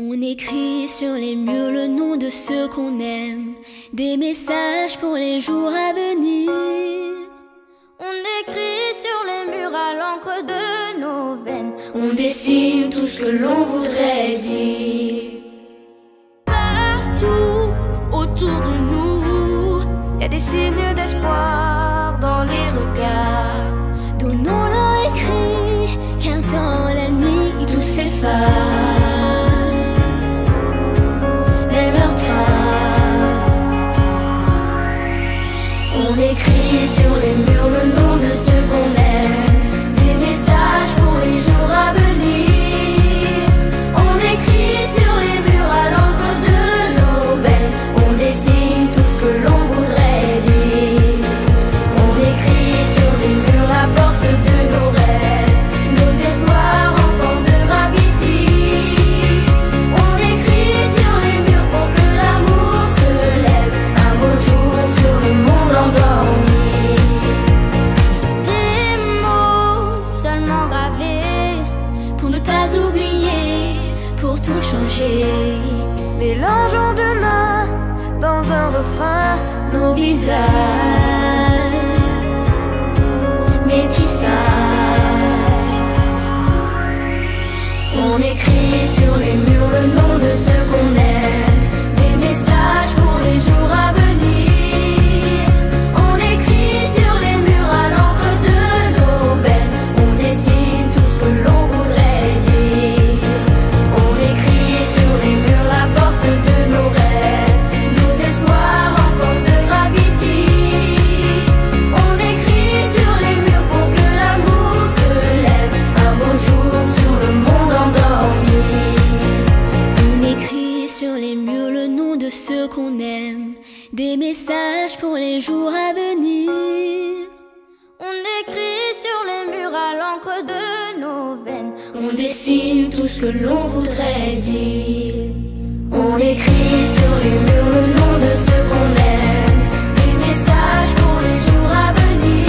On écrit sur les murs le nom de ceux qu'on aime, des messages pour les jours à venir. On écrit sur les murs à l'encre de nos veines, on dessine tout ce que l'on voudrait dire. Partout autour de nous, y a des signes d'espoir dans les regards. Donnons-leur écrit, car dans la nuit tout s'efface. On écrit sur les murs le nom de ceux qu'on aime, des messages pour les jours à venir. On écrit sur les murs à l'encre de nos veines, on dessine tout ce que l'on voudrait dire. On écrit sur les murs la force de nos rêves, nos espoirs en forme de gravity. On écrit sur les murs pour que l'amour se lève un beau jour sur le monde endormi. Des mots seulement gravés pour ne pas oublier, pour tout changer. Mélangeons demain dans un refrain nos visages, métissage. On écrit sur les murs le nom de ceux qu'on aime, des messages pour les jours à venir. On écrit sur les murs à l'encre de nos veines, on dessine tout ce que l'on voudrait dire. On écrit sur les murs la force de nos rêves, nos espoirs en forme de gravity. On écrit sur les murs pour que l'amour se lève un beau jour sur le monde endormi. On écrit sur les murs le nom de ceux qu'on aime, des messages pour les jours à venir. On écrit sur les murs à l'encre de nos veines, on dessine tout ce que l'on voudrait dire. On écrit sur les murs le nom de ceux qu'on aime, des messages pour les jours à venir.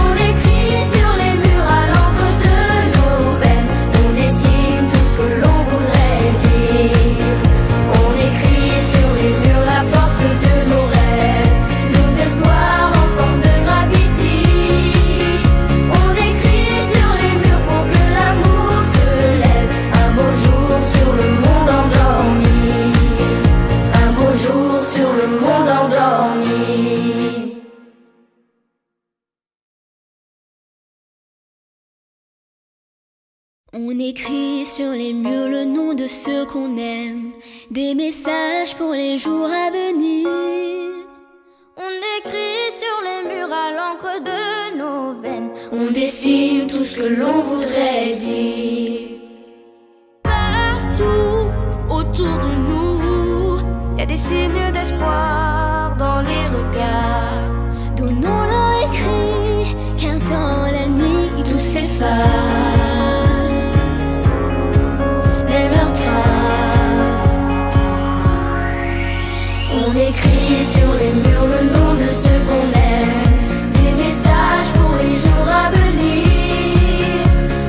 On écrit sur les murs à l'encre de nos veines, on dessine tout ce que l'on voudrait dire. On écrit sur les murs la force de nos rêves, nos espoirs en forme de gravity. On écrit sur les murs pour que l'amour se lève un beau jour sur le monde endormi. Un beau jour sur le monde endormi. On écrit sur les murs le nom de ceux qu'on aime, des messages pour les jours à venir. On écrit sur les murs à l'encre de nos veines, on dessine tout ce que l'on voudrait dire. Partout autour de nous, y a des signes d'espoir dans les regards. Donnons-leur écrit, car dans la nuit tout s'efface. Même leurs traces. On écrit sur les murs le nom de ceux qu'on aime, des messages pour les jours à venir.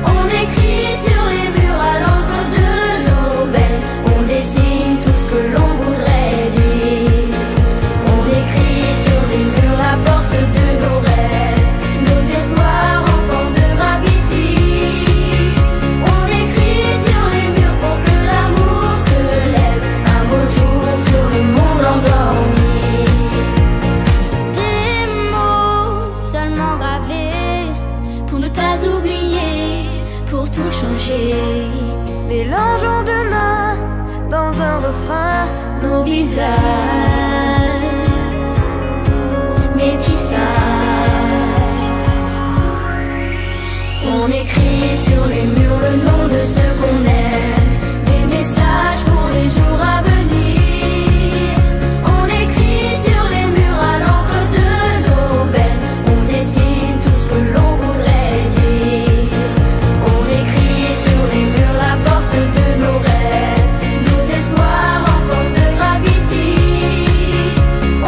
On écrit sur les murs à l'encre de nos veines, on dessine tout ce que l'on voudrait dire. On écrit sur les murs la force de nos rêves, nos espoirs en forme de gravity. On écrit sur les murs pour que l'amour se lève un beau jour sur le monde endormi. On écrit sur les murs la force de nos rêves, nos espoirs en forme de gravity. On écrit sur les murs pour que l'amour se lève un beau jour sur le monde endormi. Un beau jour sur le monde endormi. On écrit sur les murs la force de nos rêves, nos espoirs en forme de gravity. On écrit sur les murs pour que l'amour se lève un beau jour sur le monde endormi. Des mots seulement gravés pour ne pas oublier, pour tout changer. Mélangeons demain dans un refrain nos visages, métissage. On écrit sur les murs le nom de ceux qu'on aime, des messages pour les jours à venir. On écrit sur les murs à l'encre de nos veines, on dessine tout ce que l'on voudrait dire. On écrit sur les murs la force de nos rêves, nos espoirs en forme de gravity.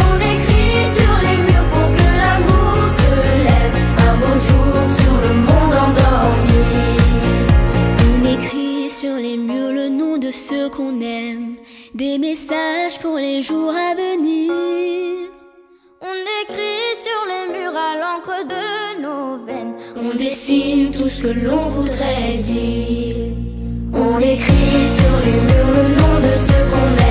On écrit sur les murs pour que l'amour se lève un beau jour sur le monde endormi. ceux qu'on aime, des messages pour les jours à venir. On écrit sur les murs à l'encre de nos veines, On dessine tout ce que l'on voudrait dire. on écrit sur les murs le nom de ceux qu'on aime.